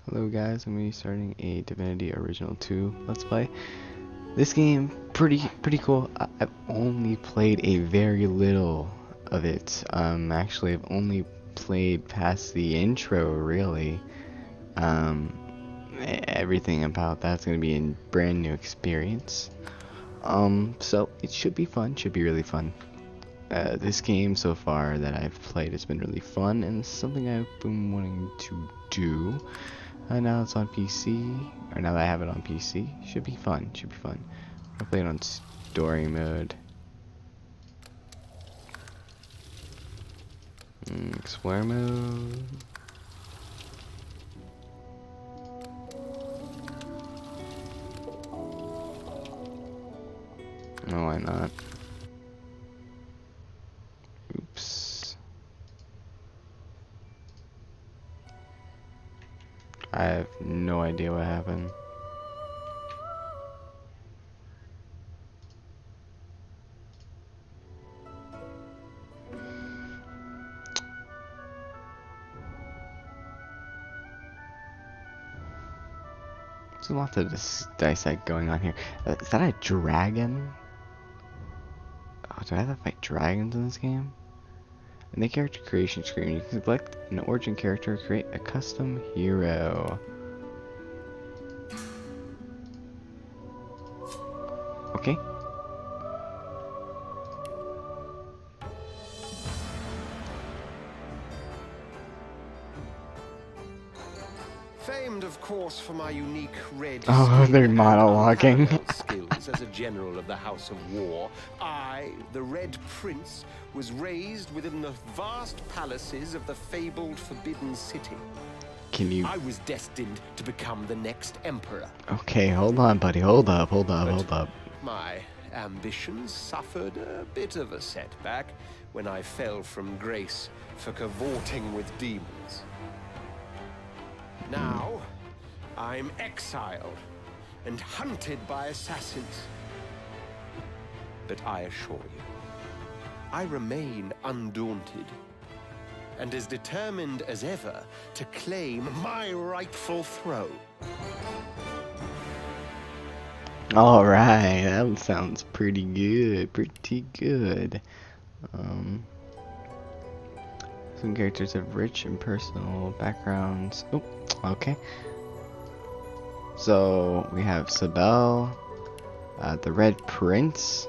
Hello guys, I'm going to be starting a Divinity Original 2 Let's Play. This game, pretty cool. I've only played a very little of it. Actually I've only played past the intro, really. Everything about that's going to be a brand new experience. So it should be fun, should be really fun. This game so far that I've played has been really fun, and it's something I've been wanting to do. Now it's on PC, or now that I have it on PC, should be fun, I'll play it on story mode. Explore mode. No, why not? Oops. I have no idea what happened. There's a lot to dissect going on here. Is that a dragon? Oh, do I have to fight dragons in this game? In the character creation screen, you can select an origin character, create a custom hero. Okay. Famed, of course, for my unique red Oh, they're monologuing. skills as a general of the House of War, I, the Red Prince, was raised within the vast palaces of the fabled Forbidden City. I was destined to become the next emperor. Okay, hold on, buddy. Hold up. My ambitions suffered a bit of a setback when I fell from grace for cavorting with demons. Now, I'm exiled and hunted by assassins. But I assure you, I remain undaunted and as determined as ever to claim my rightful throne. Alright, that sounds pretty good. Some characters have rich and personal backgrounds. Oh, okay. So we have Sabel, the Red Prince.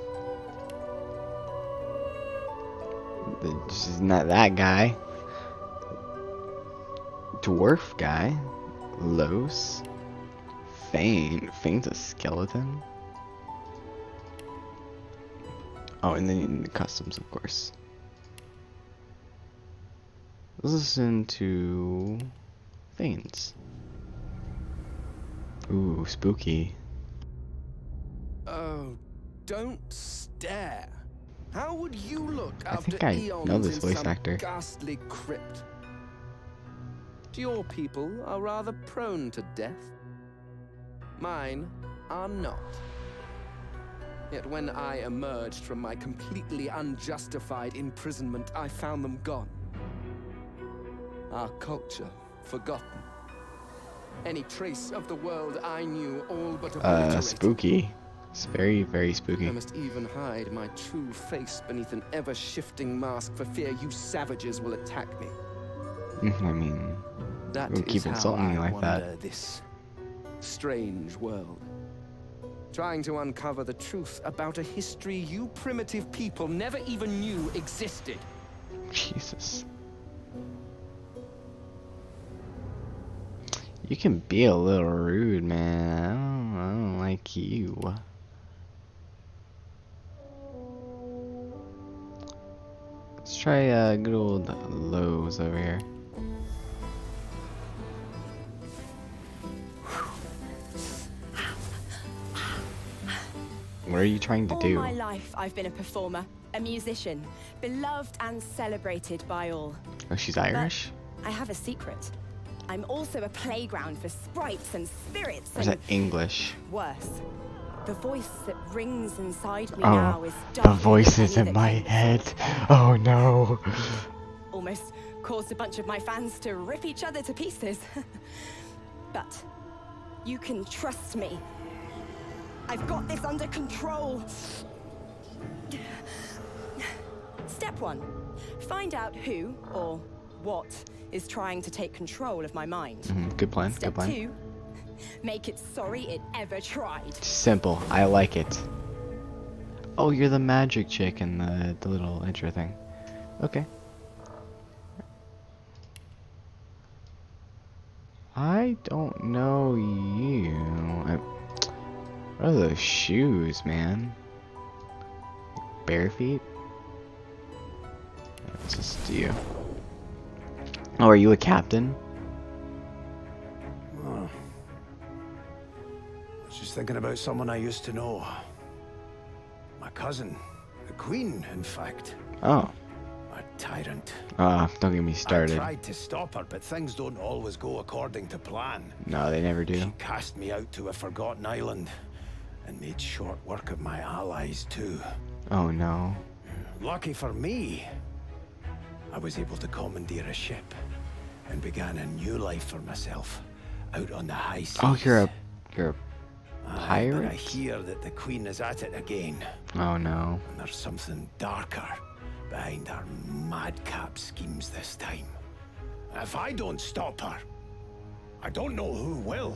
This is not that guy. Dwarf guy, Los. Fane's a skeleton. Oh, and then the customs, of course. Let's listen to Fane's. Ooh, spooky. Oh, don't stare. How would you look after think I eons know this in voice some actor. ghastly crypt? Your people are rather prone to death. Mine are not. Yet when I emerged from my completely unjustified imprisonment, I found them gone. Our culture forgotten. Any trace of the world I knew all but obliterated. Spooky. It's very spooky. I must even hide my true face beneath an ever-shifting mask for fear you savages will attack me. I mean, That don't keep is how insulting me I like wander that. this strange world, trying to uncover the truth about a history you primitive people never even knew existed. Jesus. You can be a little rude, man. I don't like you. Let's try good old Lowe's over here. What are you trying to do? All my life, I've been a performer, a musician, beloved and celebrated by all. Oh, she's Irish? But I have a secret. I'm also a playground for sprites and spirits. Or is that English? Worse, the voice that rings inside me Oh, now is the darker voice than is any in that my came head. before. Oh no. Almost caused a bunch of my fans to rip each other to pieces. But you can trust me. I've got this under control. Step 1. Find out who or what is trying to take control of my mind. Good plan, Step good plan. 2. Make it sorry it ever tried. Simple. I like it. Oh, you're the magic chick in the little intro thing. Okay. I don't know you. What are those shoes, man? Bare feet? It's just you. Oh, are you a captain? Oh. I was just thinking about someone I used to know. My cousin. The Queen, in fact. Oh. A tyrant. Don't get me started. I tried to stop her, but things don't always go according to plan. No, they never do. She cast me out to a forgotten island and made short work of my allies, too. Oh, no. Lucky for me, I was able to commandeer a ship and began a new life for myself out on the high seas. Oh, you're a But pirate? I hear that the Queen is at it again. Oh, no. And there's something darker behind her madcap schemes this time. If I don't stop her, I don't know who will.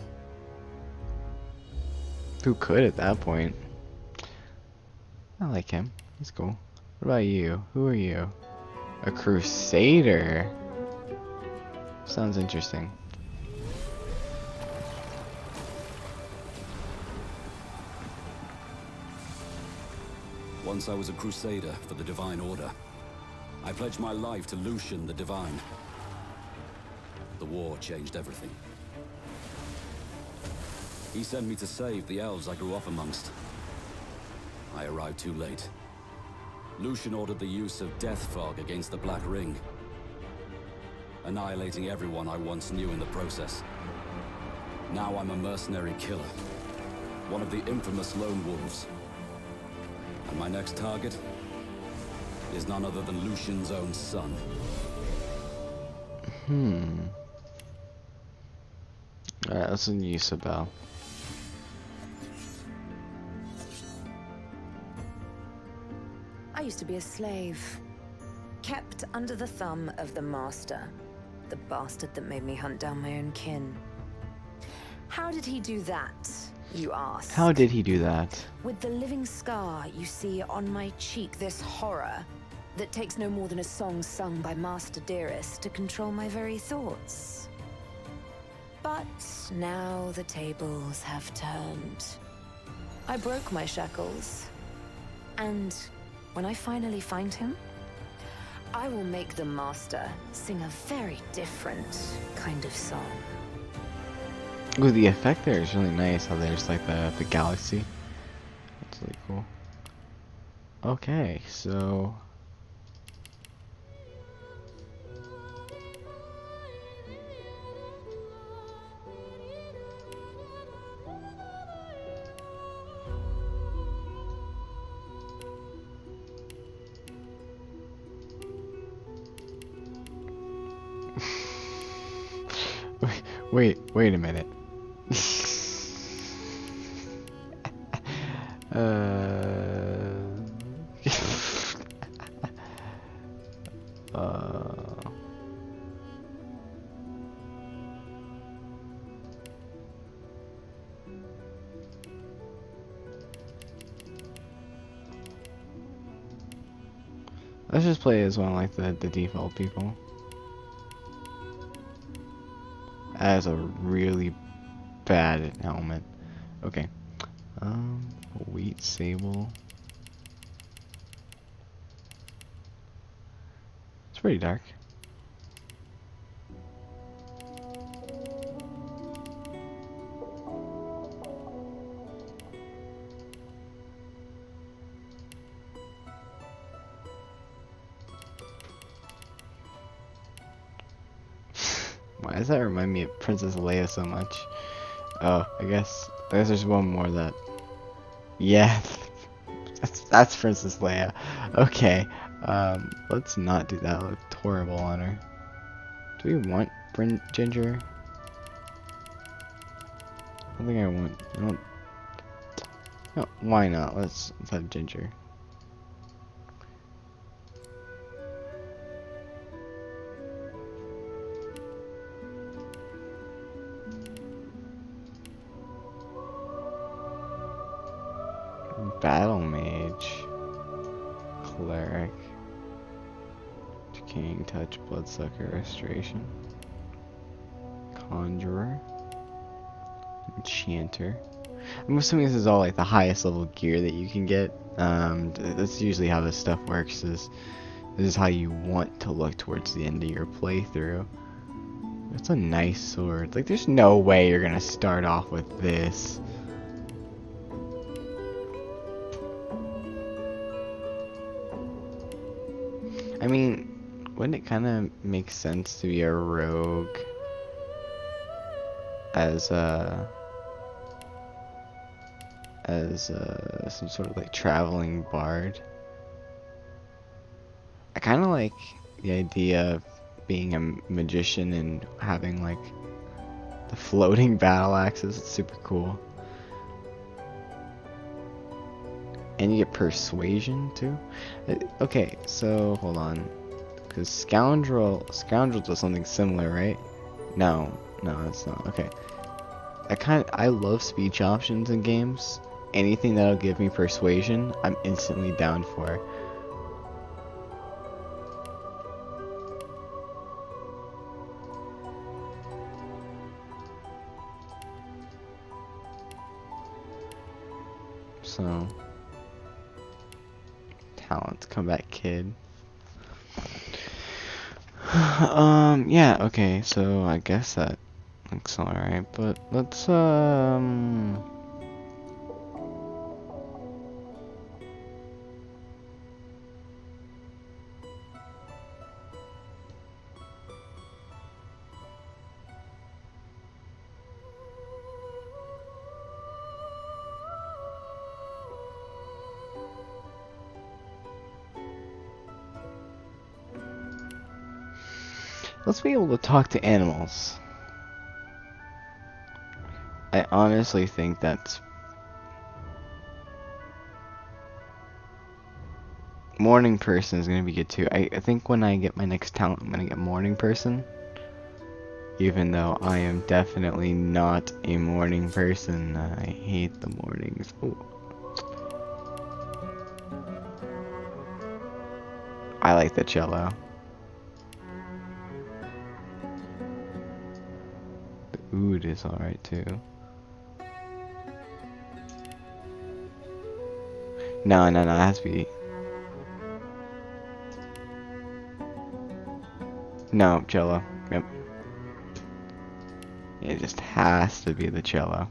Who could at that point? I like him. He's cool. What about you? Who are you? A crusader? Sounds interesting. Once I was a crusader for the Divine Order. I pledged my life to Lucian the Divine. The war changed everything. He sent me to save the elves I grew up amongst. I arrived too late. Lucian ordered the use of death fog against the Black Ring, annihilating everyone I once knew in the process. Now I'm a mercenary killer, one of the infamous Lone Wolves. And my next target is none other than Lucian's own son. Alright, let's use a bell. I used to be a slave, kept under the thumb of the master, the bastard that made me hunt down my own kin. How did he do that, you ask? How did he do that? With the living scar you see on my cheek, this horror that takes no more than a song sung by Master Dearest to control my very thoughts. But now the tables have turned. I broke my shackles, and when I finally find him, I will make the Master sing a very different kind of song. Ooh, the effect there is really nice. How there's like the galaxy. That's really cool. Okay, so wait a minute. Let's just play as one like the default people. That is a really bad helmet. Okay. Wheat sable. It's pretty dark. Why does that remind me of Princess Leia so much? Oh, I guess there's one more that. Yeah, that's Princess Leia. Okay, let's not do that. It looked horrible on her. Do we want Ginger? don't think I want. I don't. No, why not? Let's have ginger. Battle mage, cleric, decaying touch, bloodsucker, restoration, conjurer, enchanter. I'm assuming this is all like the highest level gear that you can get. That's usually how this stuff works. This is how you want to look towards the end of your playthrough. It's a nice sword. Like, there's no way you're gonna start off with this. I mean, wouldn't it kind of make sense to be a rogue as some sort of like traveling bard? I kind of like the idea of being a magician and having like the floating battle axes. It's super cool. And you get persuasion too. Okay, so hold on, because scoundrel does something similar, right? No, that's not. Okay, I love speech options in games. Anything that'll give me persuasion, I'm instantly down for. So, talent, combat kid. Yeah, okay, so I guess that looks alright, but let's, let's be able to talk to animals. I honestly think that's morning person is gonna be good too. I think when I get my next talent, I'm gonna get morning person. Even though I am definitely not a morning person. I hate the mornings. Ooh. I like the cello. The oud is alright too. No, it has to be. No, cello. Yep. It just has to be the cello.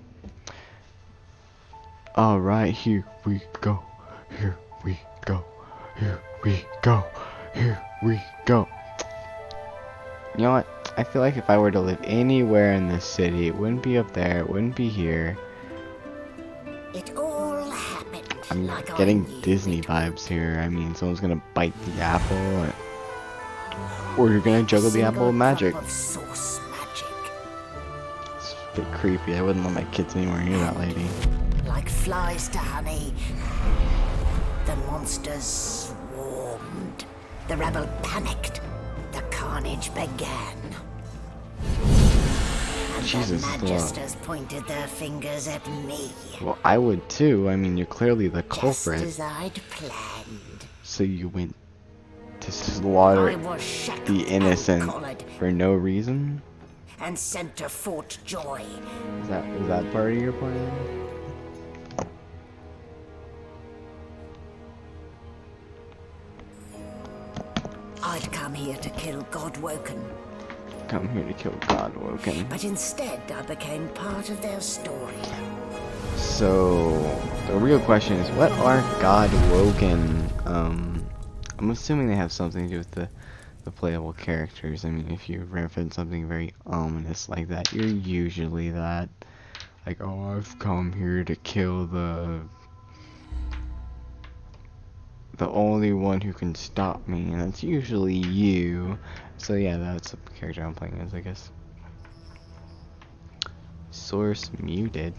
Alright, here we go. Here we go. Here we go. Here we go. You know what? I feel like if I were to live anywhere in this city, it wouldn't be up there, it wouldn't be here. It all happened. I'm like getting Disney vibes here. I mean, someone's gonna bite the apple, or you're gonna juggle the apple with magic. Of sauce magic. It's a bit creepy. I wouldn't let my kids anywhere near that lady. Like flies to honey. The monsters swarmed. The rebel panicked. The carnage began. And Jesus, the magisters pointed their fingers at me. Well, I would too. I mean, you're clearly the culprit. Just as I'd planned. So you went to slaughter I was shackled the innocent and collared for no reason? and sent to Fort Joy. Is that part of your plan? I'd come here to kill Godwoken, Come here to kill Godwoken. but instead I became part of their story. So the real question is, what are Godwoken? I'm assuming they have something to do with the playable characters. I mean, if you reference something very ominous like that, you're usually that. Like, oh, I've come here to kill the only one who can stop me, and that's usually you. So yeah, that's the character I'm playing as, I guess. Source muted.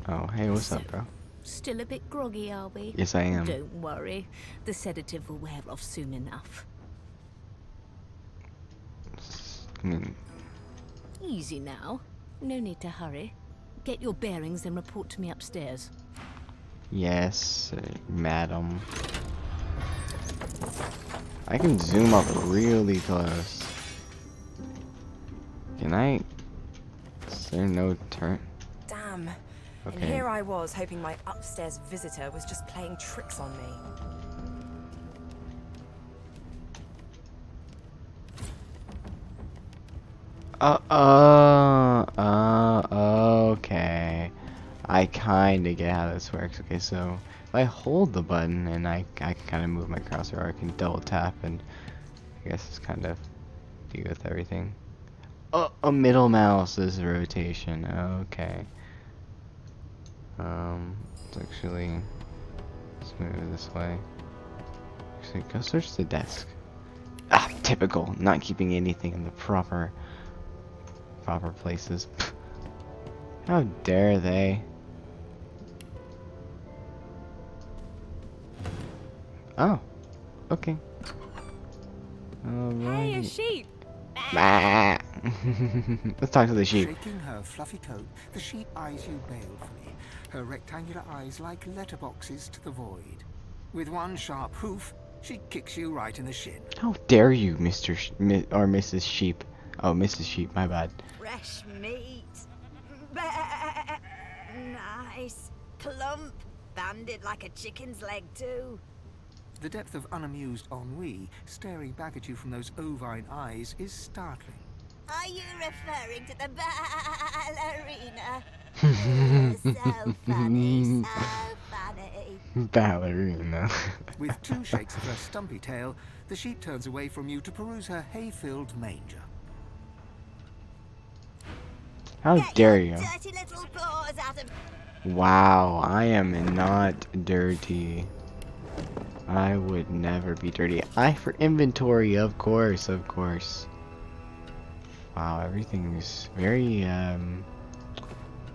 Oh, hey, what's up, bro? Still a bit groggy, are we? Yes, I am. Don't worry. The sedative will wear off soon enough. I mean, Easy now. No need to hurry. Get your bearings and report to me upstairs. yes, madam. I can zoom up really close. Can I? Is there no turn? Damn. And Okay. here I was hoping my upstairs visitor was just playing tricks on me. Okay. I kinda get how this works. Okay, so if I hold the button and I can kind of move my cursor, or I can double tap and I guess it's kind of do with everything. Oh, a middle mouse is rotation. Okay. Let's actually let's move this way. Actually, go search the desk. Ah, typical. Not keeping anything in the proper places. How dare they? Oh, okay. Hey, a sheep! Bah. Let's talk to the sheep. Shaking her fluffy coat, the sheep eyes you balefully, her rectangular eyes like letterboxes to the void. With one sharp hoof, she kicks you right in the shin. How dare you, Mr. or Mrs. Sheep? Oh, Mrs. Sheep, my bad. Fresh meat. Nice. Plump. Banded like a chicken's leg, too. The depth of unamused ennui staring back at you from those ovine eyes is startling. Are you referring to the ballerina? So funny, so funny. Ballerina. With two shakes of her stumpy tail, the sheep turns away from you to peruse her hay-filled manger. How Get dare your you? dirty little paws out of... Wow, I am not dirty. I would never be dirty. I for inventory, of course, of course. Wow, everything is very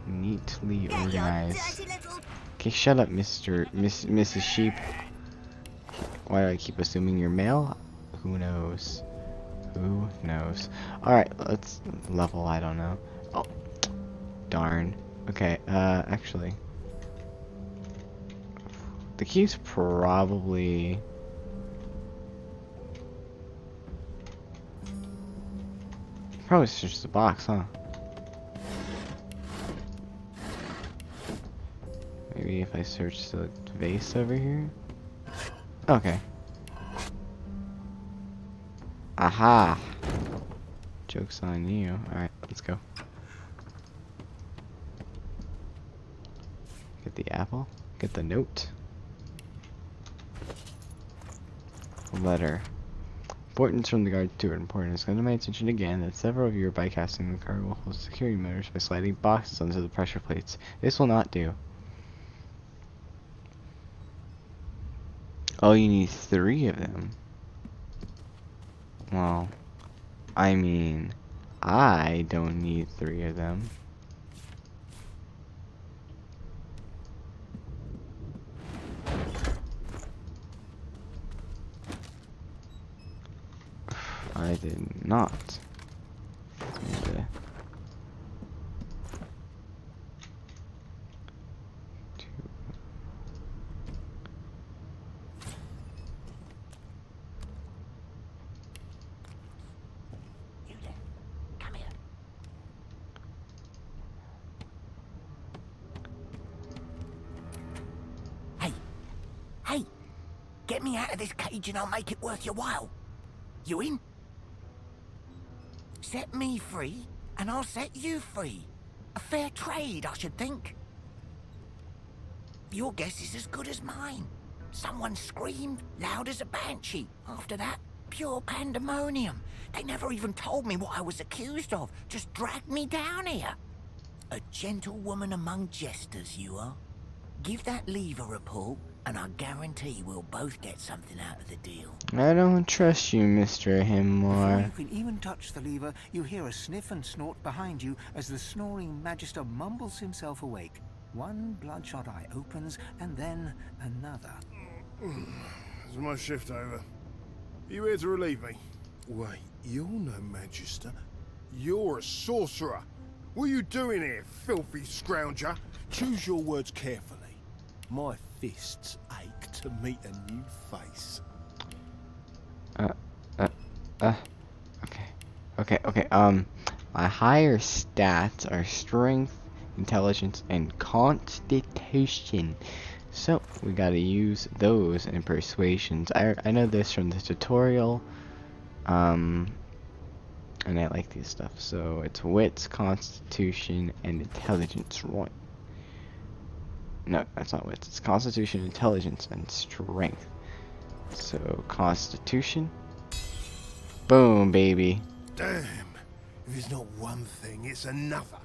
neatly Get your organized. dirty little... Okay, shut up, Mrs. Sheep. Why do I keep assuming you're male? Who knows? Who knows? Alright, let's level, I don't know. Oh, darn. Okay, actually. The key's probably... Probably just the box, huh? Maybe if I search the vase over here? Okay. Aha! Joke's on you. Alright, let's go. Get the apple. Get the note. Letter. Importance from the guard to it. Important. It's come to my attention again that several of you are bypassing the cargo hold security motors by sliding boxes onto the pressure plates. This will not do. Oh, you need 3 of them. Well, I mean, I don't need 3 of them. I did not. Need to- Come here. Hey. Hey. Get me out of this cage and I'll make it worth your while. You in? Set me free, and I'll set you free. A fair trade, I should think. Your guess is as good as mine. Someone screamed loud as a banshee. After that, pure pandemonium. They never even told me what I was accused of. Just dragged me down here. A gentlewoman among jesters, you are. Give that lever a pull, and I guarantee we'll both get something out of the deal. I don't trust you, Mr. Before Himmler. you can even touch the lever, you hear a sniff and snort behind you as the snoring Magister mumbles himself awake. One bloodshot eye opens, and then another. Is my shift over? Are you here to relieve me? Wait, you're no Magister. You're a sorcerer. What are you doing here, filthy scrounger? Choose your words carefully. My fists ache to meet a new face. Okay. My higher stats are strength, intelligence, and constitution. So we gotta use those in persuasions. I know this from the tutorial. And I like these stuff. So it's wits, constitution, and intelligence, right? No, that's not wits. It's constitution, intelligence, and strength. So constitution. Boom, baby. Damn. If it's not one thing, it's another.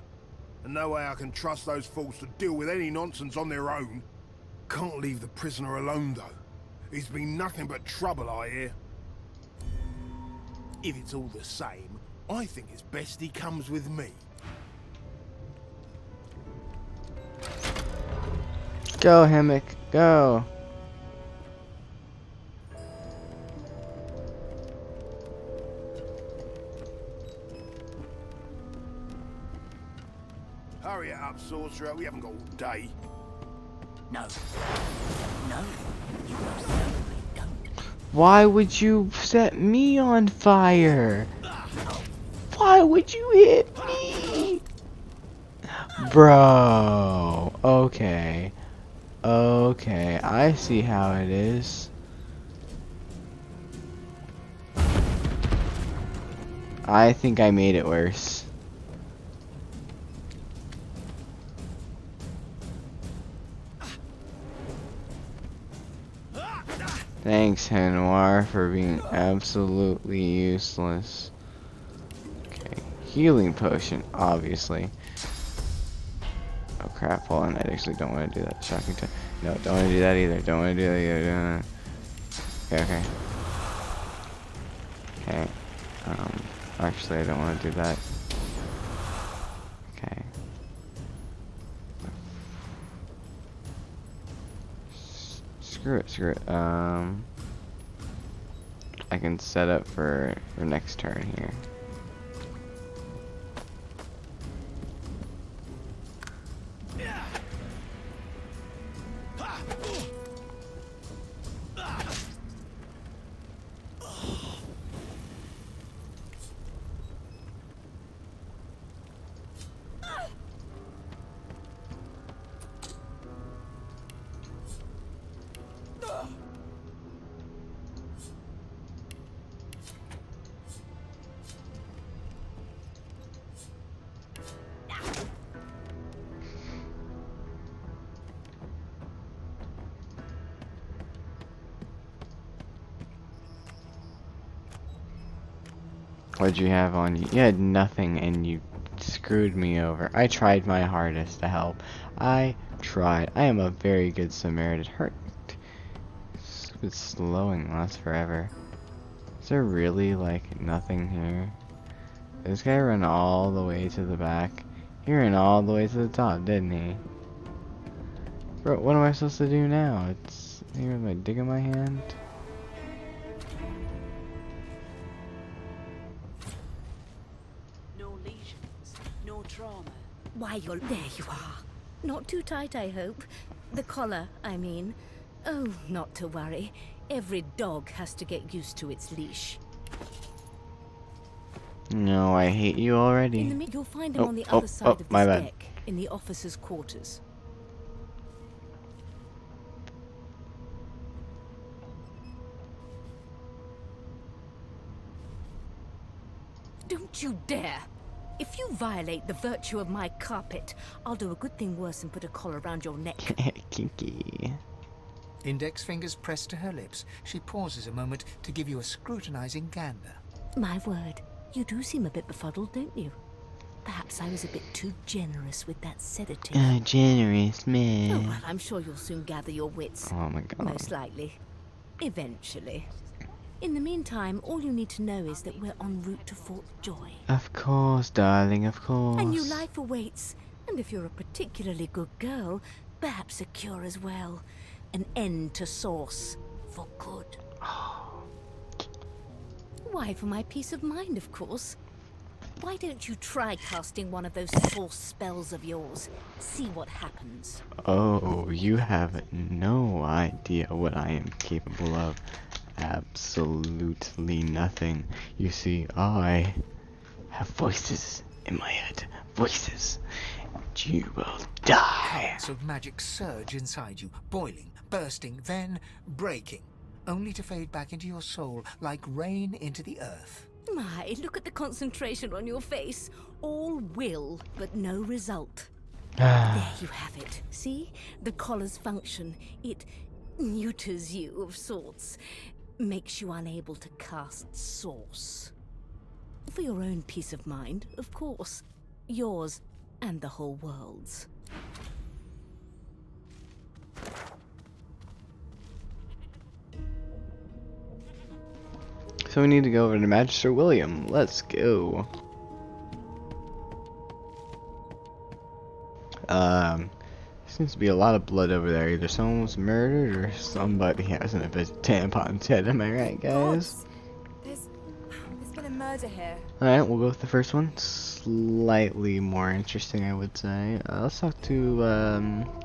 And no way I can trust those fools to deal with any nonsense on their own. Can't leave the prisoner alone, though. He's been nothing but trouble, I hear. If it's all the same, I think it's best he comes with me. Go, Hammock, go. Hurry it up, sorcerer. We haven't got all day. No. No, you most certainly don't. Why would you set me on fire? Why would you hit me? Bro. Okay. Okay, I see how it is. I think I made it worse. Thanks, Henoir, for being absolutely useless. Okay, healing potion, obviously. Oh crap, hold on, I actually don't want to do that. Shocking time. No, don't want to do that either. Don't want to do that either. Okay. Okay. Actually, I don't want to do that. Okay. Screw it. I can set up for next turn here. What'd you have on you? You had nothing and you screwed me over. I tried my hardest to help. I tried. I am a very good Samaritan. Hurt. It's slowing lasts forever. Is there really like nothing here? This guy ran all the way to the back. He ran all the way to the top, didn't he? Bro, what am I supposed to do now? It's here with my dig in my hand. Why, there you are. Not too tight, I hope. The collar, I mean. Oh, not to worry. Every dog has to get used to its leash. No, I hate you already. You'll find him on the other side of this deck, in the officers' quarters. Don't you dare! If you violate the virtue of my carpet, I'll do a good thing worse and put a collar around your neck. Kinky. Index fingers pressed to her lips, she pauses a moment to give you a scrutinizing gander. My word, you do seem a bit befuddled, don't you? Perhaps I was a bit too generous with that sedative. Generous man. Oh, well, I'm sure you'll soon gather your wits. Oh my god. Most likely. Eventually. In the meantime, all you need to know is that we're en route to Fort Joy. Of course, darling, of course. A new life awaits, and if you're a particularly good girl, perhaps a cure as well. An end to Source. For good. Why, for my peace of mind, of course. Why don't you try casting one of those Source spells of yours? See what happens. Oh, you have no idea what I am capable of. Absolutely nothing. You see, I have voices in my head. Voices. And you will die. Currents of magic surge inside you, boiling, bursting, then breaking, only to fade back into your soul like rain into the earth. My, look at the concentration on your face. All will, but no result. There you have it. See? The collar's function. It neuters you of sorts. Makes you unable to cast Source. For your own peace of mind, of course. Yours and the whole world's. So we need to go over to Magister William. Let's go. Seems to be a lot of blood over there. Either someone was murdered or somebody has an invisible tampon's head. Am I right, guys? There's been a murder here. Alright, we'll go with the first one. Slightly more interesting, I would say. Let's talk to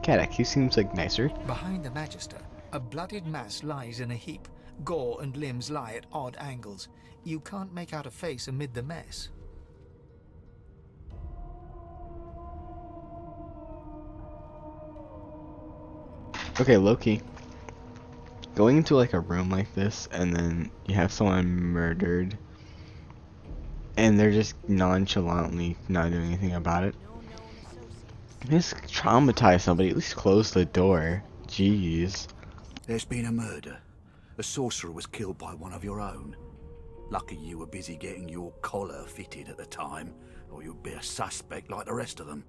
Kadak. He seems like nicer. Behind the Magister, a bloodied mass lies in a heap. Gore and limbs lie at odd angles. You can't make out a face amid the mess. Okay, Loki. Going into like a room like this, and then you have someone murdered, and they're just nonchalantly not doing anything about it. Just traumatize somebody. At least close the door. Jeez. There's been a murder. A sorcerer was killed by one of your own. Lucky you were busy getting your collar fitted at the time, or you'd be a suspect like the rest of them.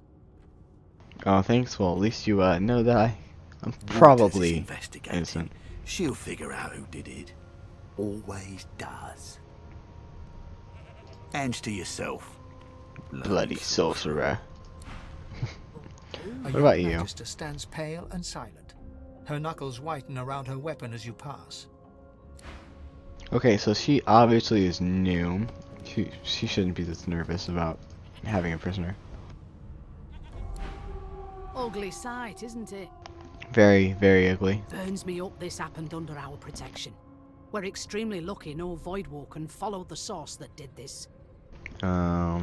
Oh, thanks. Well, at least you know that I'm probably innocent. She'll figure out who did it. Always does. Hands to yourself. Bloody sorcerer. What about you? Magister stands pale and silent. Her knuckles whiten around her weapon as you pass. Okay, so she obviously is new. She shouldn't be this nervous about having a prisoner. Ugly sight, isn't it? Very, very ugly. Burns me up this happened under our protection. We're extremely lucky no Voidwoken followed the source that did this. I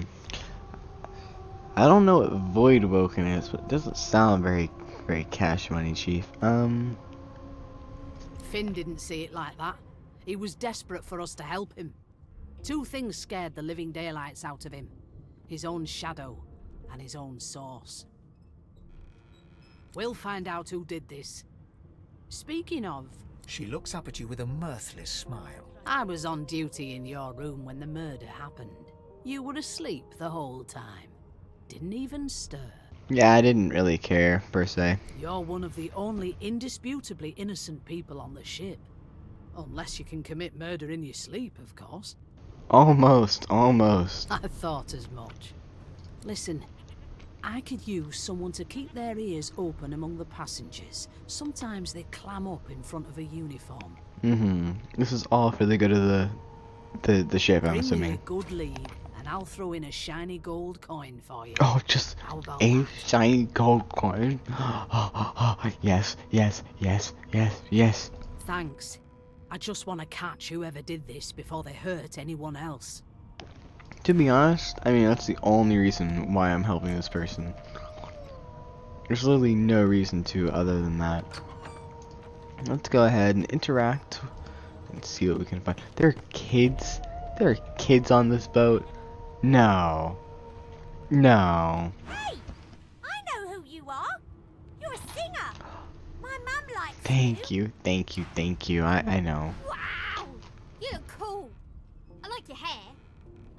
don't know what Voidwoken is, but it doesn't sound very cash money, Chief. Finn didn't see it like that. He was desperate for us to help him. Two things scared the living daylights out of him. His own shadow and his own source. We'll find out who did this. Speaking of... She looks up at you with a mirthless smile. I was on duty in your room when the murder happened. You were asleep the whole time. Didn't even stir. Yeah, I didn't really care, per se. You're one of the only indisputably innocent people on the ship. Unless you can commit murder in your sleep, of course. Almost. I thought as much. Listen, I could use someone to keep their ears open among the passengers. Sometimes they clam up in front of a uniform. This is all for the good of the ship, I'm assuming. Bring me a good lead, and I'll throw in a shiny gold coin for you. Oh, just a shiny gold coin. Yes. Thanks. I just want to catch whoever did this before they hurt anyone else. To be honest, I mean, that's the only reason why I'm helping this person. There's literally no reason to other than that. Let's go ahead and interact and see what we can find. There are kids? There are kids on this boat? No. No. Hey! I know who you are. You're a singer. My mum likes Thank you. I know. Wow! You look cool. I like your hair.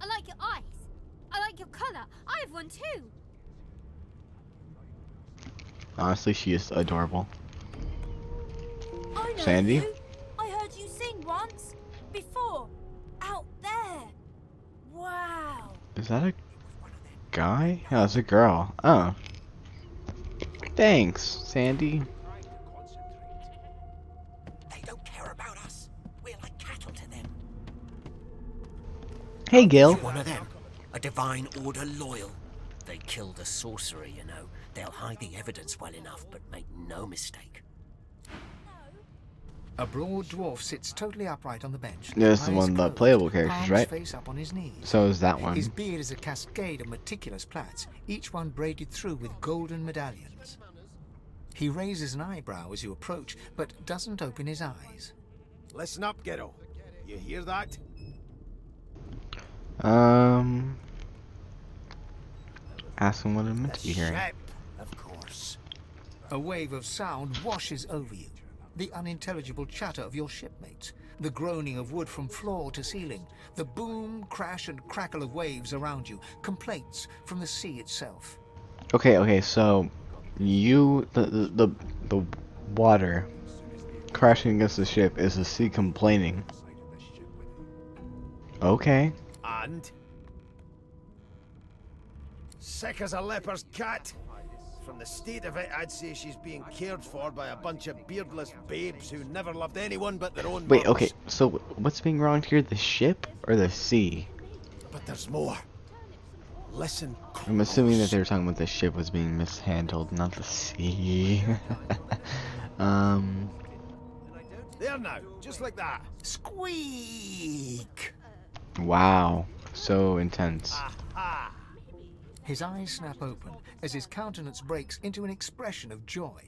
I like your eyes. I like your colour. I have one too. Honestly, she is adorable. I know Sandy? you. I heard you sing once. Before. Out there. Wow. Is that a guy? No, it's a girl. Oh. Thanks, Sandy. They don't care about us. We're like cattle to them. Hey, Gil. You're one of them. A divine order loyal. They killed a sorcerer, you know. They'll hide the evidence well enough, but make no mistake. A broad dwarf sits totally upright on the bench. There's the eyes one of the closed, playable characters, palms right? face up on his knees. So is that one. His beard is a cascade of meticulous plaits, each one braided through with golden medallions. He raises an eyebrow as you approach, but doesn't open his eyes. Listen up, Ghetto. You hear that? Ask him what I'm meant to be hearing. Ship, of course. A wave of sound washes over you. The unintelligible chatter of your shipmates, the groaning of wood from floor to ceiling, the boom, crash, and crackle of waves around you, complaints from the sea itself. Okay, so the water crashing against the ship is the sea complaining. Okay. And? Sick as a leper's cat. From the state of it, I'd say she's being cared for by a bunch of beardless babes who never loved anyone but their own Wait, mums. okay, so what's being wronged here? The ship or the sea? But there's more. Listen close. I'm assuming that they were talking about the ship was being mishandled, not the sea. There now, just like that. Squeak! Wow, so intense. Aha! His eyes snap open as his countenance breaks into an expression of joy.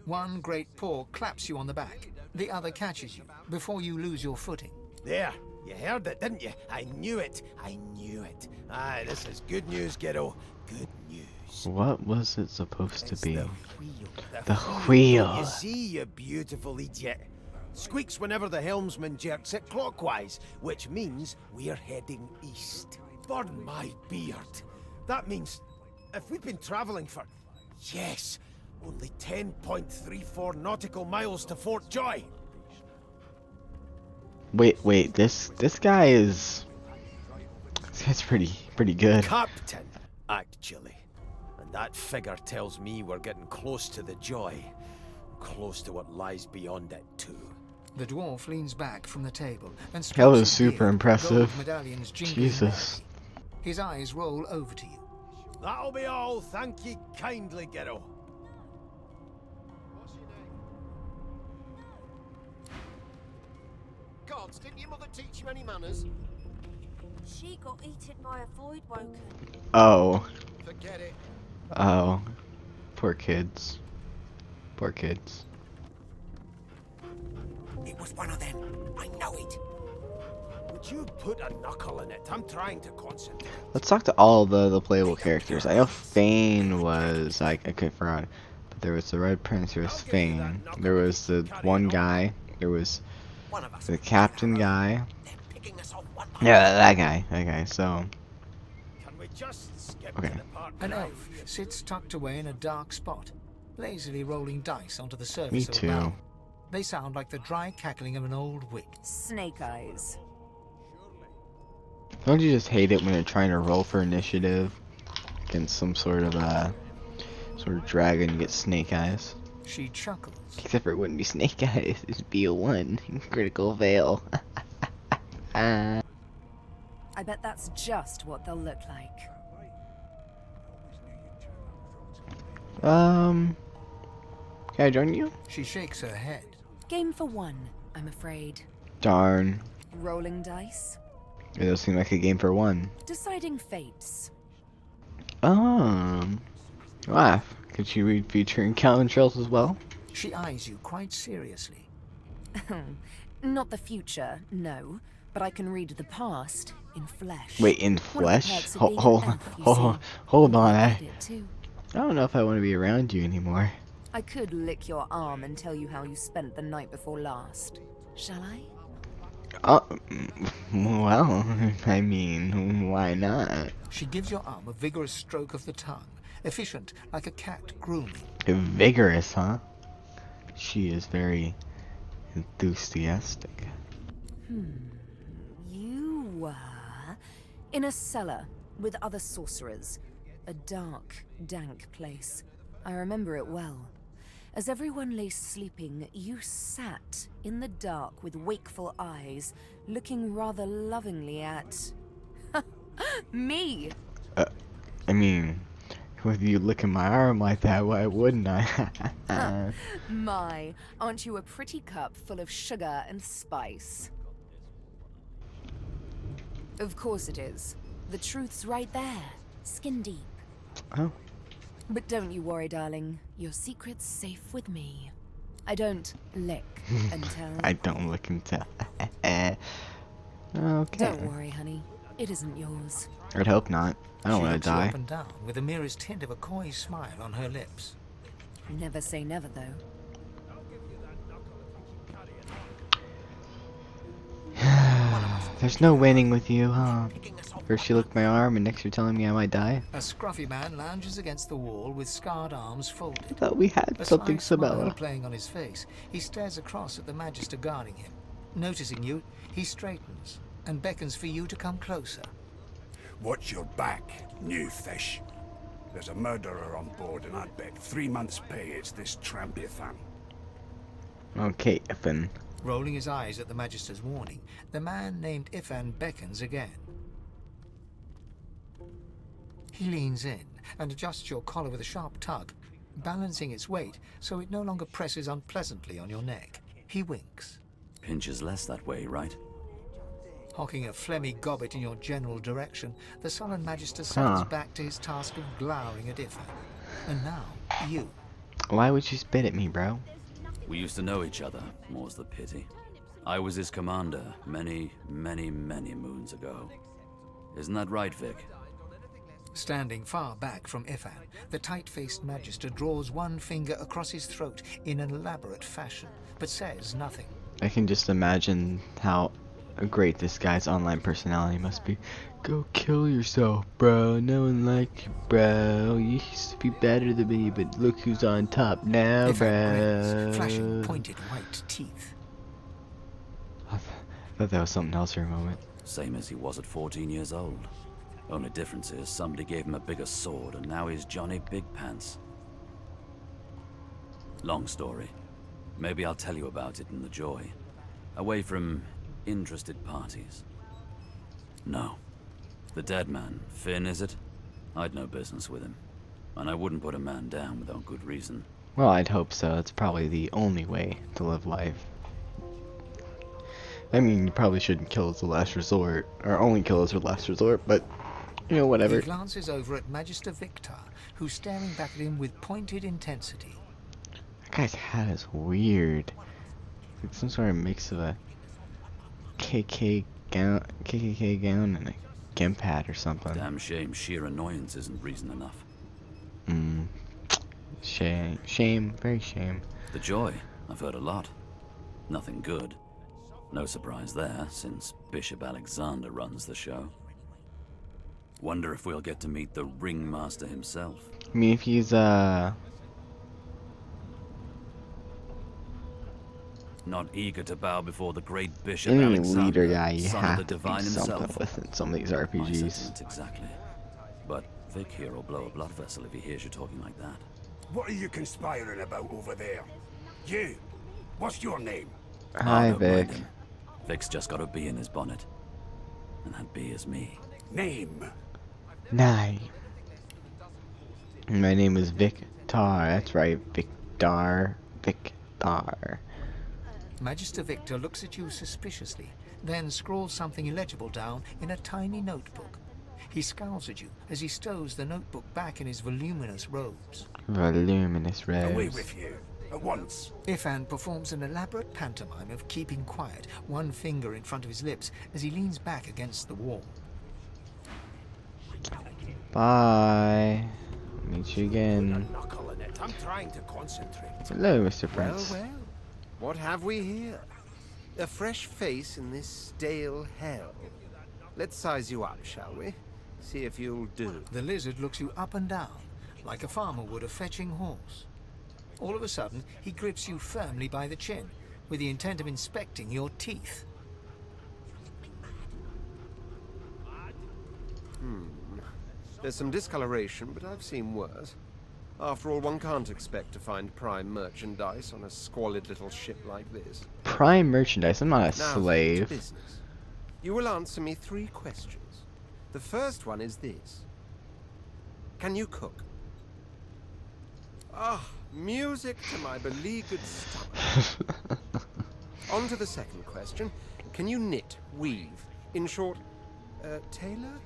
One great paw claps you on the back. The other catches you before you lose your footing. There, you heard it, didn't you? I knew it. I knew it. Aye, this is good news, Ghetto. Good news. What was it supposed to be? The wheel. The wheel. You see, you beautiful idiot. Squeaks whenever the helmsman jerks it clockwise, which means we're heading east. Burn my beard. That means if we've been traveling for, yes, only 10.34 nautical miles to Fort Joy. Wait, this guy is... This guy's pretty good. Captain, actually. And that figure tells me we're getting close to the Joy. Close to what lies beyond it, too. The dwarf leans back from the table and That was strokes his super beard, impressive. gold medallions jingling Jesus. merrily. His eyes roll over to you. That'll be all. Thank ye kindly, Ghetto. Gods, didn't your mother teach you any manners? She got eaten by a void woken. Oh. Forget it. Oh. Poor kids. Poor kids. It was one of them. I know it. Would you put a knuckle in it? I'm trying to concentrate. Let's talk to all the playable characters. I know Fane was... I forgot. But there was the Red Prince, there was Fane. There was the one guy. There was the captain guy. Yeah, that guy. So... Can we just skip Okay. to the part An where I elf really- sits tucked away in a dark spot, lazily rolling dice onto the surface Me of a too. barrel. They sound like the dry cackling of an old wick. Snake eyes. Don't you just hate it when you're trying to roll for initiative against some sort of dragon and get snake eyes? She chuckles. Except for it wouldn't be snake eyes, it'd be a 1 critical fail. I bet that's just what they'll look like. Can I join you? She shakes her head. Game for one, I'm afraid. Darn. Rolling dice. It does seem like a game for 1. Deciding fates. Laugh. Could she read future encounter trails as well? She eyes you quite seriously. Not the future, no. But I can read the past in flesh. Wait, in One of the flesh? perks of being an elf, you see. Hold on. I I did it too. don't know if I want to be around you anymore. I could lick your arm and tell you how you spent the night before last. Shall I? Well, I mean, why not? She gives your arm a vigorous stroke of the tongue, efficient like a cat grooming. Vigorous, huh? She is very enthusiastic. You were in a cellar with other sorcerers. A dark, dank place. I remember it well. As everyone lay sleeping, you sat in the dark with wakeful eyes, looking rather lovingly at... me! I mean, with you licking my arm like that, why wouldn't I? My, aren't you a pretty cup full of sugar and spice? Of course it is. The truth's right there, skin deep. Oh. But don't you worry, darling. Your secret's safe with me. I don't lick and tell. I don't lick and tell. Okay. Don't worry, honey. It isn't yours. I'd hope not. I don't want to die. She looks you up and down with the merest hint of a coy smile on her lips. Never say never, though. There's no winning with you, huh? First you lick my arm, and next you're telling me I might die? A scruffy man lounges against the wall with scarred arms folded. I thought we had something similar. Playing on his face, he stares across at the Magister guarding him. Noticing you, he straightens and beckons for you to come closer. Watch your back, new fish. There's a murderer on board, and I'd bet 3 months' pay it's this trampy-thing. Okay, Ethan. Rolling his eyes at the Magister's warning, the man named Ifan beckons again. He leans in and adjusts your collar with a sharp tug, balancing its weight so it no longer presses unpleasantly on your neck. He winks. Pinches less that way, right? Hocking a phlegmy gobbet in your general direction, the sullen Magister settles back to his task of glowering at Ifan. And now, you. Why would you spit at me, bro? We used to know each other, more's the pity. I was his commander many, many, many moons ago. Isn't that right, Vic? Standing far back from Ifan, the tight-faced Magister draws one finger across his throat in an elaborate fashion, but says nothing. I can just imagine how great this guy's online personality must be. Go kill yourself, bro. No one likes you, bro. You used to be better than me, but look who's on top now, bro. Grins, flashing pointed white teeth. I thought that was something else for a moment. Same as he was at 14 years old. Only difference is somebody gave him a bigger sword, and now he's Johnny Big Pants. Long story. Maybe I'll tell you about it in the Joy. Away from interested parties. No. The dead man, Finn, is it? I'd no business with him. And I wouldn't put a man down without good reason. Well, I'd hope so. It's probably the only way to live life. I mean, you probably shouldn't kill as a last resort, or only kill as a last resort, but, you know, whatever. He glances over at Magister Victor, who's staring back at him with pointed intensity. That guy's hat is weird. It's like some sort of mix of a KKK gown and a gimp hat or something. Damn shame sheer annoyance isn't reason enough. Shame, very shame. The Joy, I've heard a lot. Nothing good. No surprise there, since Bishop Alexander runs the show. Wonder if we'll get to meet the ringmaster himself. I mean, if he's, not eager to bow before the great Bishop any Alexander, leader guy, you son have of the to divine do something himself. with in some of these My RPGs. sentiments exactly. But Vic here will blow a blood vessel if he hears you talking like that. What are you conspiring about over there? You! What's your name? Hi, Don't mind Vic. him. Vic's just got a bee in his bonnet. And that bee is me. Name? My name is Victor. That's right, Victor. Magister Victor looks at you suspiciously, then scrawls something illegible down in a tiny notebook. He scowls at you as he stows the notebook back in his voluminous robes. Voluminous robes. Away with you. At once. Ifan performs an elaborate pantomime of keeping quiet, one finger in front of his lips as he leans back against the wall. Bye. Meet you again. I'm trying to concentrate. Hello, Mr. Prince. Well, what have we here? A fresh face in this stale hell. Let's size you up, shall we? See if you'll do. The lizard looks you up and down, like a farmer would a fetching horse. All of a sudden, he grips you firmly by the chin, with the intent of inspecting your teeth. There's some discoloration, but I've seen worse. After all, one can't expect to find prime merchandise on a squalid little ship like this. Prime merchandise? I'm not a Now, slave. to business. You will answer me 3 questions. The first one is this. Can you cook? Ah, music to my beleaguered stomach. On to the second question. Can you knit, weave? In short, tailor?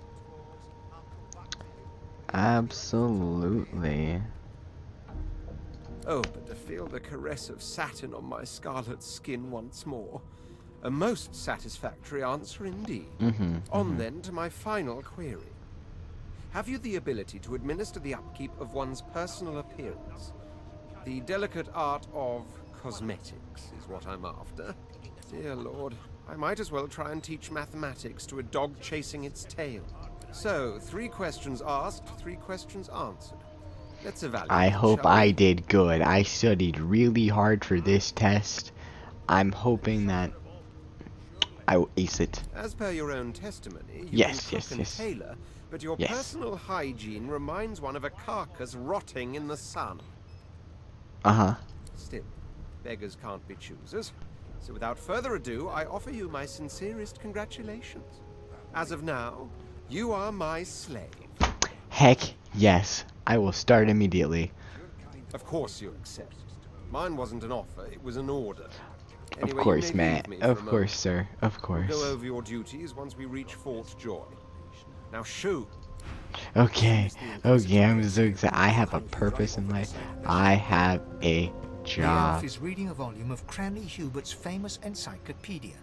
Absolutely. Oh, but to feel the caress of satin on my scarlet skin once more. A most satisfactory answer indeed. On then to my final query. Have you the ability to administer the upkeep of one's personal appearance? The delicate art of cosmetics is what I'm after. Dear Lord, I might as well try and teach mathematics to a dog chasing its tail. So, 3 questions asked, 3 questions answered. Let's evaluate. I hope shall we? I did good. I studied really hard for this test. I'm hoping that I will ace it. As per your own testimony, you Yes, can cook and yes. tailor, but your Yes. personal hygiene reminds one of a carcass rotting in the sun. Still, beggars can't be choosers. So without further ado, I offer you my sincerest congratulations. As of now, you are my slave. Heck yes. I will start immediately. Of course you accept. Mine wasn't an offer, it was an order. Of Anyway, course, you may Matt. leave me for a Of moment. course, sir. Of We'll course. go over your duties once we reach Fort Joy. Now shoo! Okay. Okay, I'm so excited. I have a purpose in life. I have a The elf job. is reading a volume of Cranley Hubert's famous encyclopedia.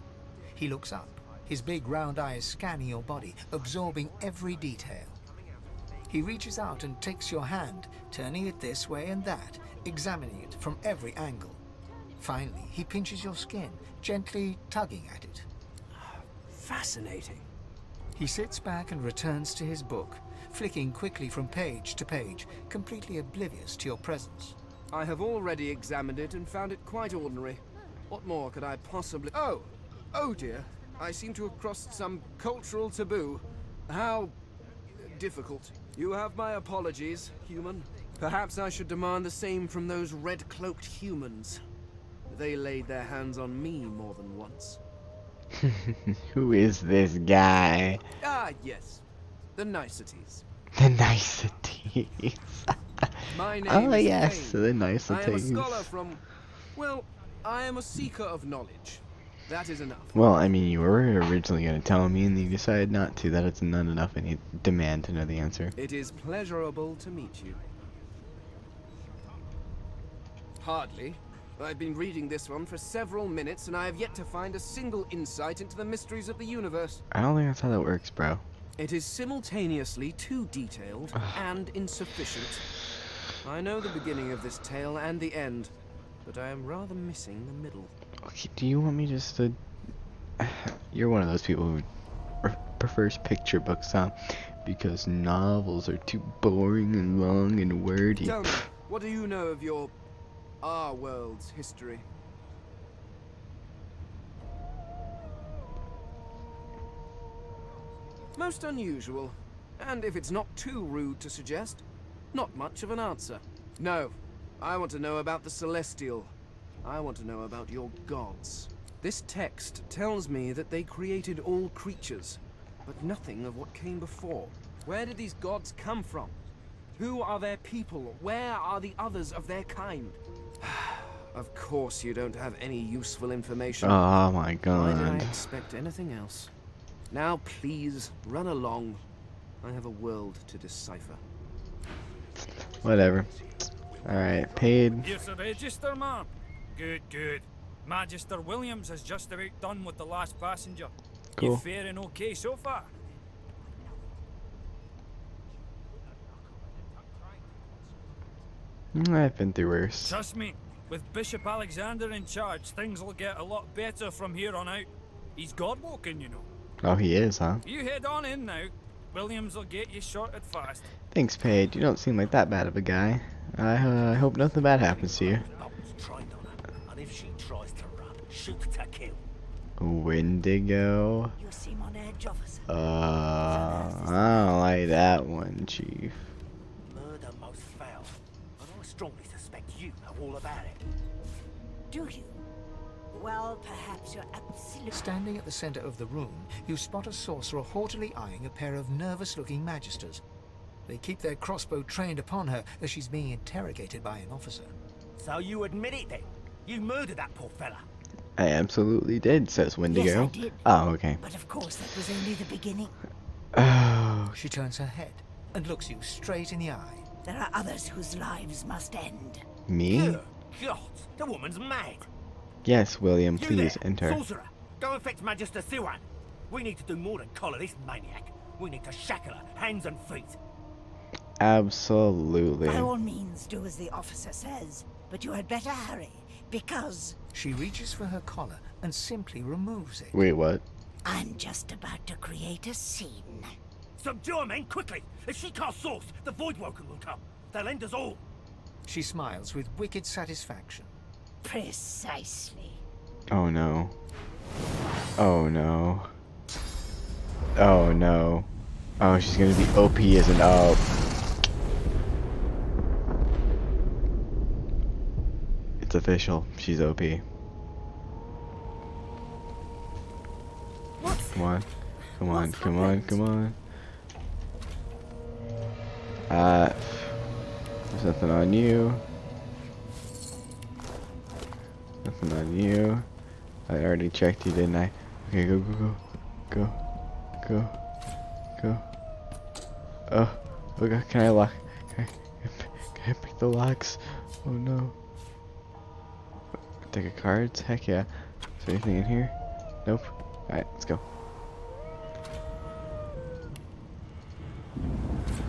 He looks up, his big round eyes scanning your body, absorbing every detail. He reaches out and takes your hand, turning it this way and that, examining it from every angle. Finally, he pinches your skin, gently tugging at it. Fascinating. He sits back and returns to his book, flicking quickly from page to page, completely oblivious to your presence. I have already examined it and found it quite ordinary. What more could I possibly... Oh dear. I seem to have crossed some cultural taboo. How difficult. You have my apologies, human. Perhaps I should demand the same from those red-cloaked humans. They laid their hands on me more than once. Who is this guy? Ah, yes. The niceties. The niceties. My name Oh is yes, Thane. the I am a niceties. scholar from... Well, I am a seeker of knowledge. That is enough. Well, I mean, you were originally going to tell me, and you decided not to. That it's not enough. I need demand to know the answer. It is pleasurable to meet you. Hardly. I've been reading this one for several minutes, and I have yet to find a single insight into the mysteries of the universe. I don't think that's how that works, bro. It is simultaneously too detailed and insufficient. I know the beginning of this tale and the end, but I am rather missing the middle. Okay, do you want me just to... You're one of those people who prefers picture books, huh? Because novels are too boring and long and wordy. Tell me, what do you know of our world's history? Most unusual, and if it's not too rude to suggest, not much of an answer. No, I want to know about the Celestial. I want to know about your gods. This text tells me that they created all creatures, but nothing of what came before. Where did these gods come from? Who are their people? Where are the others of their kind? Of course you don't have any useful information. Oh my Why did god. I expect anything else? Now please, run along. I have a world to decipher. Whatever. Alright, paid. Here's the register, man. Good, good. Magister Williams has just about done with the last passenger. Cool. You faring okay so far? I've been through worse. Trust me, With Bishop Alexander in charge, things will get a lot better from here on out. He's God-walking, you know. Oh, he is, huh? You head on in now. Williams will get you sorted fast. Thanks, Paige. You don't seem like that bad of a guy. I hope nothing bad happens to you. Trained on her, and if she tries to run, shoot to kill. Wendigo. You seem on edge, officer. I don't like that one, Chief. Murder most foul, and I strongly suspect you know all about it. Do you? Well, perhaps you're absolutely... Standing at the center of the room, you spot a sorcerer haughtily eyeing a pair of nervous-looking magisters. They keep their crossbow trained upon her as she's being interrogated by an officer. So you admit it then? You murdered that poor fella? I absolutely did, says Wendigo. Yes, I did. Oh, okay. But of course, that was only the beginning. Oh. She turns her head and looks you straight in the eye. There are others whose lives must end. Me? Good God, the woman's mad. Yes, William, You please there, enter. Sorcerer, go and fetch Magister Siwan. We need to do more than collar this maniac. We need to shackle her, hands and feet. Absolutely. By all means, do as the officer says. But you had better hurry, because... She reaches for her collar and simply removes it. Wait, what? I'm just about to create a scene. Subdue her, men, quickly! If she casts source, the Voidwoken will come. They'll end us all. She smiles with wicked satisfaction. Precisely. Oh no. Oh no. Oh no. Oh, she's gonna be OP as an OP. It's official. She's OP. Come on. Come on. Come on. Come on. There's nothing on you. Nothing on you. I already checked you, didn't I? Okay, go, go, go. Go. Go. Go. Oh. Oh god, can I lock? Can I pick the locks? Oh no. Take a cards? Heck yeah. Is there anything in here? Nope. Alright, let's go.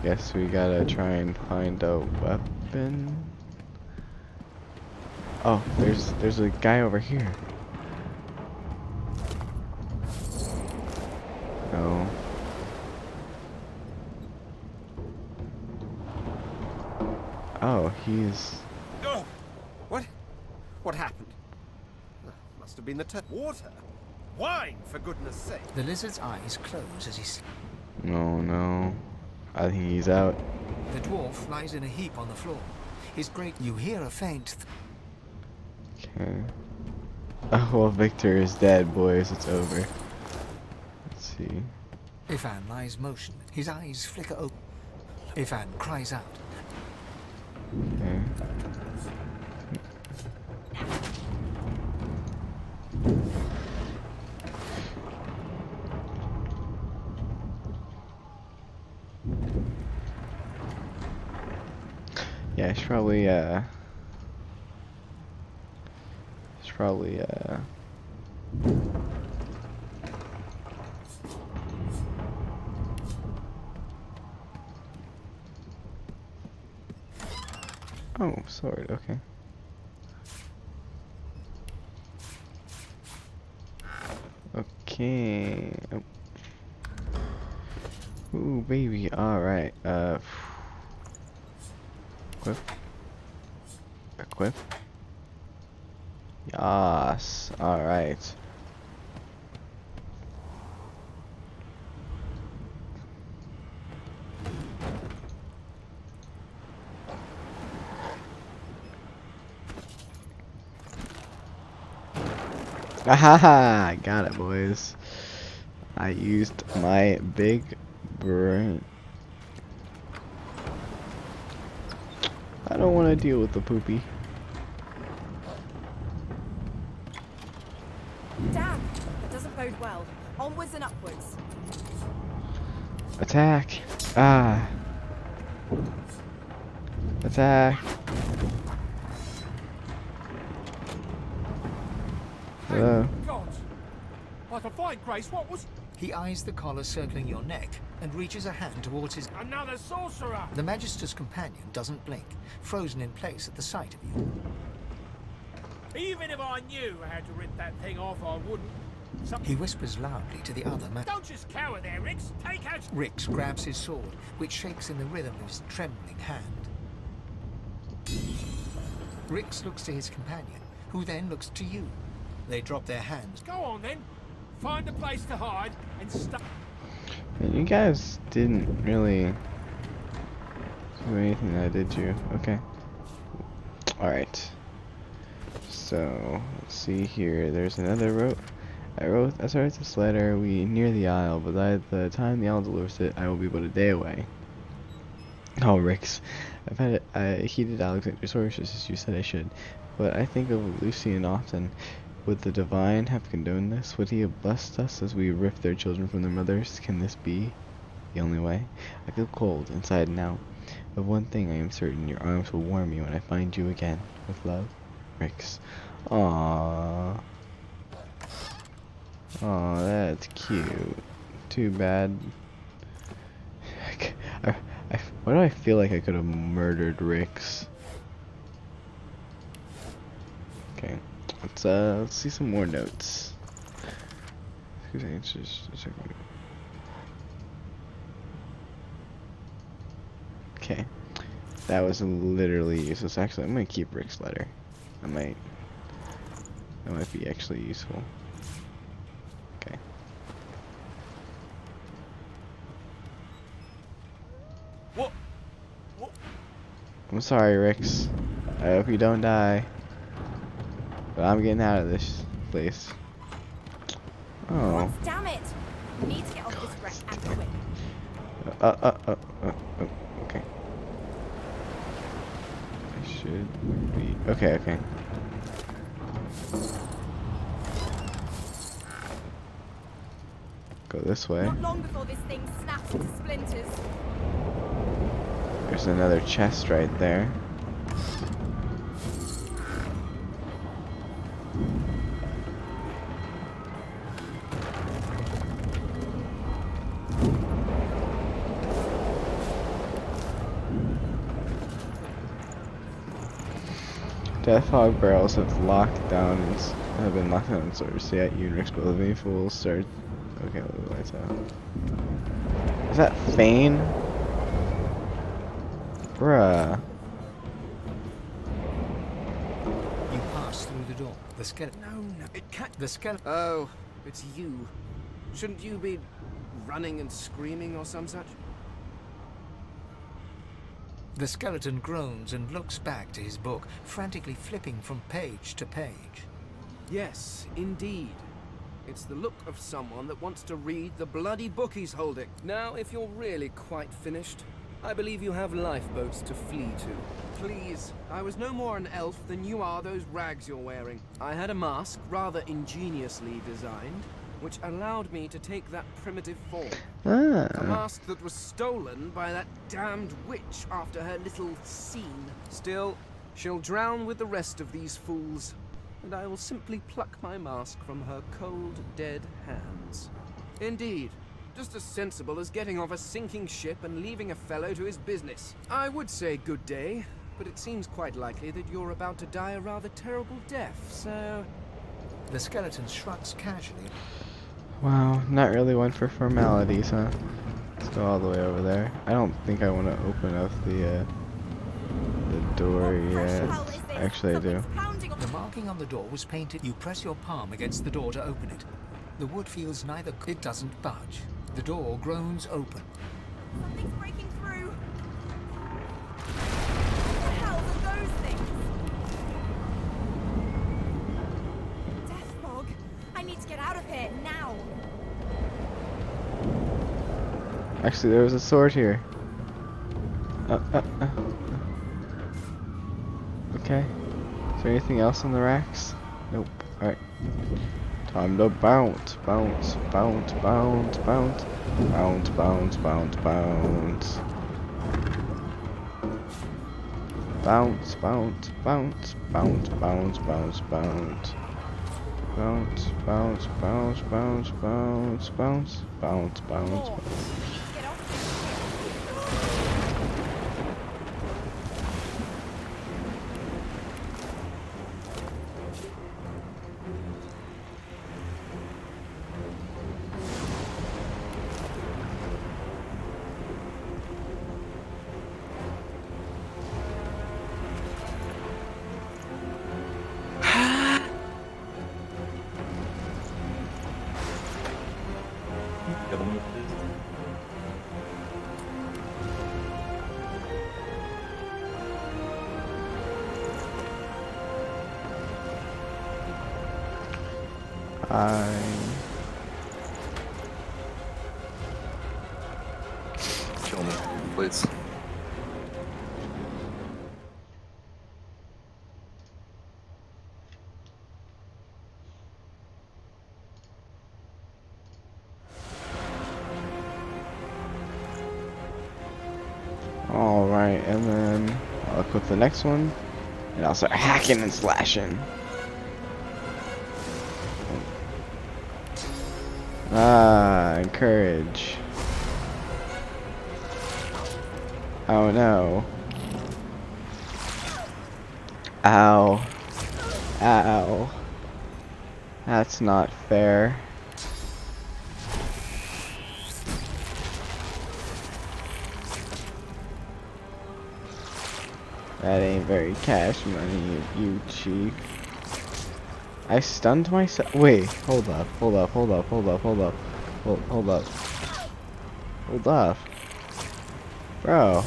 Guess we gotta try and find a weapon. Oh, there's a guy over here. No. Oh, he's... Oh! What happened? Must have been the water. Wine, for goodness sake. The lizard's eyes close as he... Oh no. I think he's out. The dwarf lies in a heap on the floor. His great... You hear a faint... Okay. Oh, well, Victor is dead, boys. It's over. Let's see. Ifan lies motionless. His eyes flicker open. Ifan cries out. Okay. Yeah, it's probably oh, sword, okay. Okay. Oh. Ooh, baby. Alright. Equip. Equip. Yes. Alright. Ahaha! Got it, boys. I used my big brain. I don't want to deal with the poopy. Damn! That doesn't bode well. Onwards and upwards. Attack! Ah! Attack! Hello? God! By the fine grace, what was... He eyes the collar circling your neck and reaches a hand towards his... Another sorcerer! The Magister's companion doesn't blink, frozen in place at the sight of you. Even if I knew how to rip that thing off, I wouldn't. He whispers loudly to the other man. Don't just cower there, Rix. Take out... Rix grabs his sword, which shakes in the rhythm of his trembling hand. Rix looks to his companion, who then looks to you. They drop their hands. Go on, then. Find a place to hide and stop. You guys didn't really do anything that did you? Okay. Alright. So, let's see here. There's another rope. I started this letter. We near the isle, but by the time the isle delivers it, I will be but a day away. Oh, Rix. I've had a heated Alexander's sources, as you said I should, but I think of Lucian often. Would the Divine have condoned this? Would he have blessed us as we ripped their children from their mothers? Can this be the only way? I feel cold, inside and out. Of one thing I am certain, your arms will warm me when I find you again. With love, Rix. Aww. Aw, that's cute. Too bad. Why do I feel like I could have murdered Rix? Okay, let's see some more notes. Okay, that was literally useless. Actually, I'm gonna keep Rick's letter. That might be actually useful. Okay. What? I'm sorry, Rix. I hope you don't die. But I'm getting out of this place. Oh. Damn it! We need to get off this wreck and quick. Okay. I should be. Okay. Go this way. Not long before this thing snaps into splinters. There's another chest right there. Death hog barrels have been locked down and swords. See at you and Rix, but living fools start. Okay, let the lights out. Is that Fane? Bruh. You pass through the door. The skeleton. No, it can't. The skeleton. Oh, it's you. Shouldn't you be running and screaming or some such? The skeleton groans and looks back to his book, frantically flipping from page to page. Yes, indeed. It's the look of someone that wants to read the bloody book he's holding. Now, if you're really quite finished, I believe you have lifeboats to flee to. Please, I was no more an elf than you are those rags you're wearing. I had a mask, rather ingeniously designed, which allowed me to take that primitive form. A mask that was stolen by that damned witch after her little scene. Still, she'll drown with the rest of these fools, and I will simply pluck my mask from her cold, dead hands. Indeed, just as sensible as getting off a sinking ship and leaving a fellow to his business. I would say good day, but it seems quite likely that you're about to die a rather terrible death, so... The skeleton shrugs casually. Wow, not really one for formalities, huh? Let's go all the way over there. I don't think I want to open up the door yet. Actually, I do. The marking on the door was painted. You press your palm against the door to open it. The wood feels neither. It doesn't budge. The door groans open. Something's breaking through. What the hell are those things? Death fog. I need to get out of here now. Actually, there was a sword here. Okay. Is there anything else on the racks? Nope. Alright. Time to bounce, bounce, bounce, bounce, bounce, bounce, bounce, bounce, bounce. Bounce, bounce, bounce, bounce, bounce, bounce, bounce. Bounce, bounce, bounce, bounce, bounce, bounce, bounce, bounce. Hi. Kill me, please. Alright, and then I'll equip the next one, and I'll start hacking and slashing. Encourage. Oh no. Ow. Ow. That's not fair. That ain't very cash money, you chief. I stunned myself. Wait, hold up, hold up, hold up, hold up, hold up. Hold up. Hold up. Bro.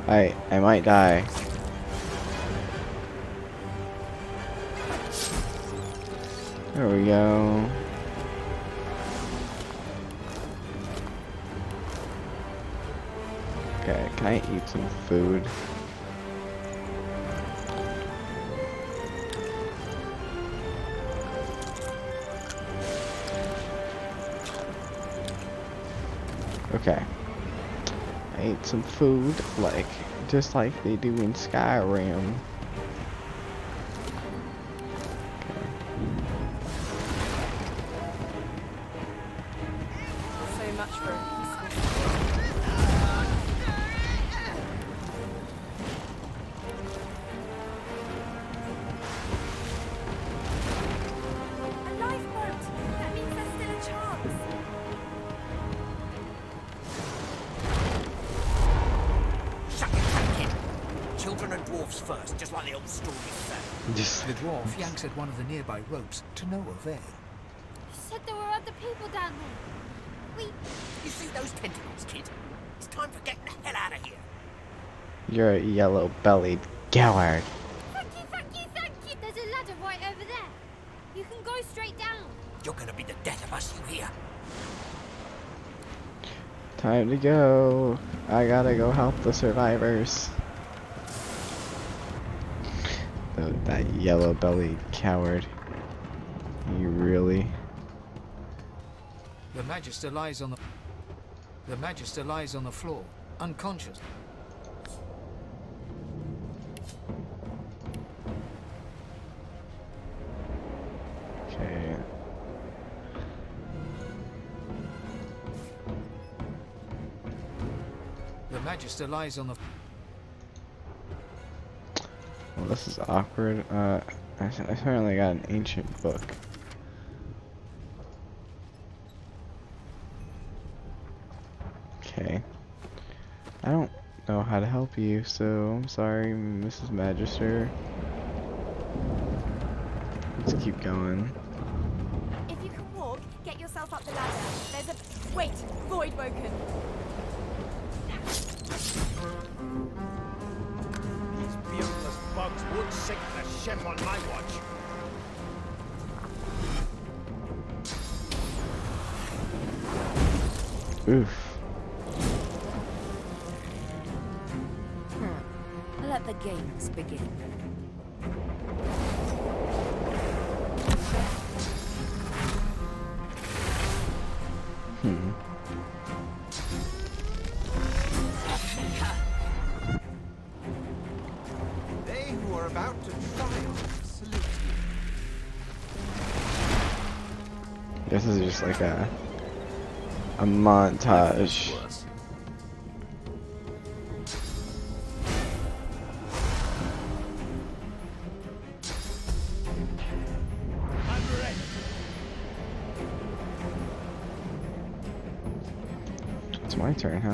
I might die. There we go. Okay, can I eat some food? Okay. I ate some food, just like they do in Skyrim. So much for A lifeboat! That means there's still a chance. Shut your trap, kid. Children and dwarfs first, just like the old story said. The dwarf yanks at one of the nearby ropes to no avail. You said there were other people down there. You see those tentacles, kid? It's time for getting the hell out of here. You're a yellow-bellied coward. Thank you, thank you, thank you! There's a ladder right over there. You can go straight down. You're gonna be the death of us, you hear? Time to go. I gotta go help the survivors. That yellow-bellied coward. You really? The Magister lies on the floor, unconscious. Okay. The Magister lies on the. Well, this is awkward. I apparently got an ancient book. Okay. I don't know how to help you, so I'm sorry, Mrs. Magister. Let's keep going. If you can walk, get yourself up the ladder. There's a... Wait! Void woken! These beardless bugs won't sink the ship on my watch. Oof. Let the games begin. They who are about to triumph salute you. This is just like a montage. It's my turn, huh?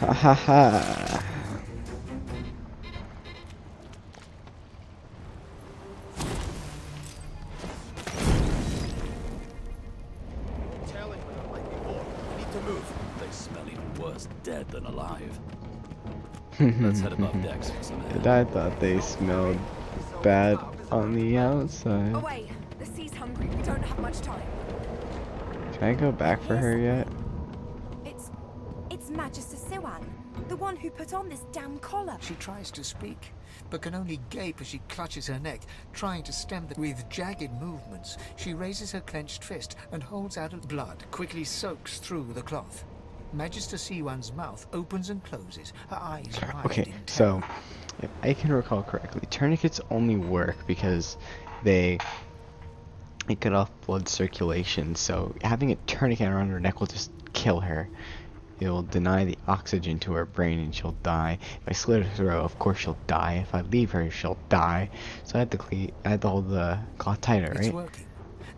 Ha ha ha. Move. They smell even worse dead than alive. Let's head above decks for some air. I thought they smelled bad on the outside. Away! The sea's hungry. We don't have much time. Can I go back for her yet? It's Magister Siwan, the one who put on this damn collar. She tries to speak, but can only gape as she clutches her neck, trying to stem the... With jagged movements, she raises her clenched fist and holds out of blood, quickly soaks through the cloth. Magister Siwan's mouth opens and closes, her eyes wide Okay, in terror. so if I can recall correctly, tourniquets only work because it cut off blood circulation, so having a tourniquet around her neck will just kill her. It will deny the oxygen to her brain and she'll die. If I slit her throat, of course she'll die. If I leave her, she'll die. So I had to hold the cloth tighter, right? It's working.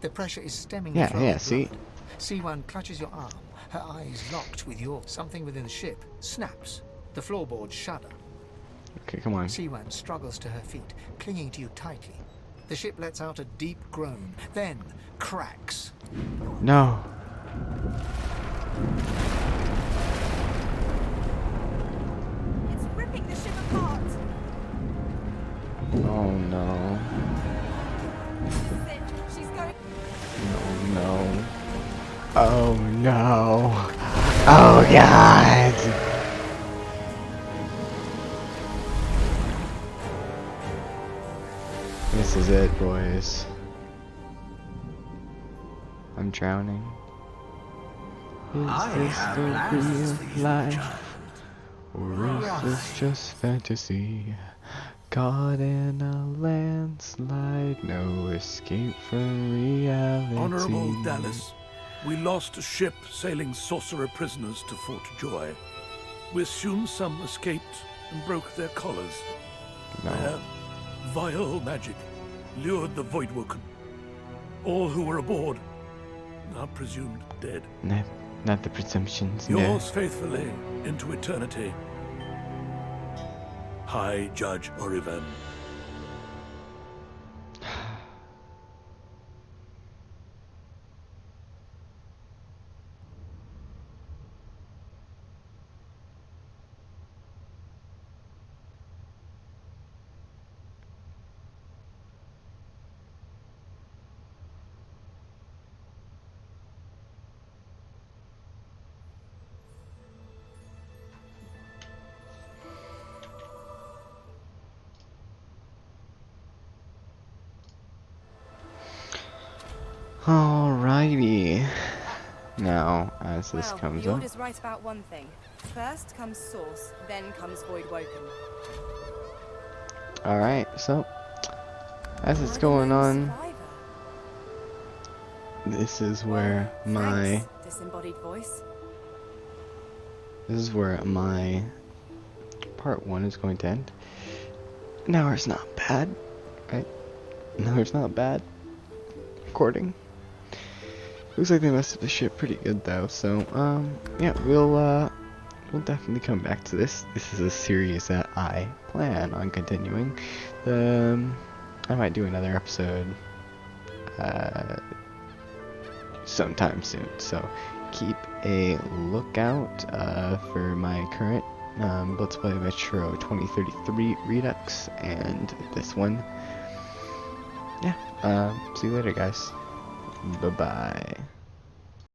The pressure is stemming Yeah, the flow yeah, of see? blood. Siwan clutches your arm, her eyes locked with yours. Something within the ship snaps. The floorboards shudder. Okay, come on. Siwan struggles to her feet, clinging to you tightly. The ship lets out a deep groan, then cracks. No. It's ripping the ship apart. Oh no. This is it. She's going. Oh no. Oh no. Oh god. This is it, boys. I'm drowning. Is this the real life? Or is this just fantasy? Caught in a landslide, no escape from reality. Honorable Dallas, we lost a ship sailing sorcerer prisoners to Fort Joy. We assume some escaped and broke their collars. No. Their vile magic lured the Voidwoken. All who were aboard are presumed dead. Not the presumptions. Yours faithfully into eternity, High Judge Oriven. Alrighty. Now, as this comes the up. order's right about one thing. First comes Source, then comes Voidwoken. Alright, so as it's going on, this is where my Disembodied voice. this is where my part 1 is going to end. An hour's not bad, right? An hour's not bad. Recording. Looks like they messed up the ship pretty good though, so yeah, we'll definitely come back to this. This is a series that I plan on continuing. I might do another episode sometime soon, so keep a lookout for my current Let's Play Metro 2033 Redux and this one. Yeah, see you later guys. Bye bye.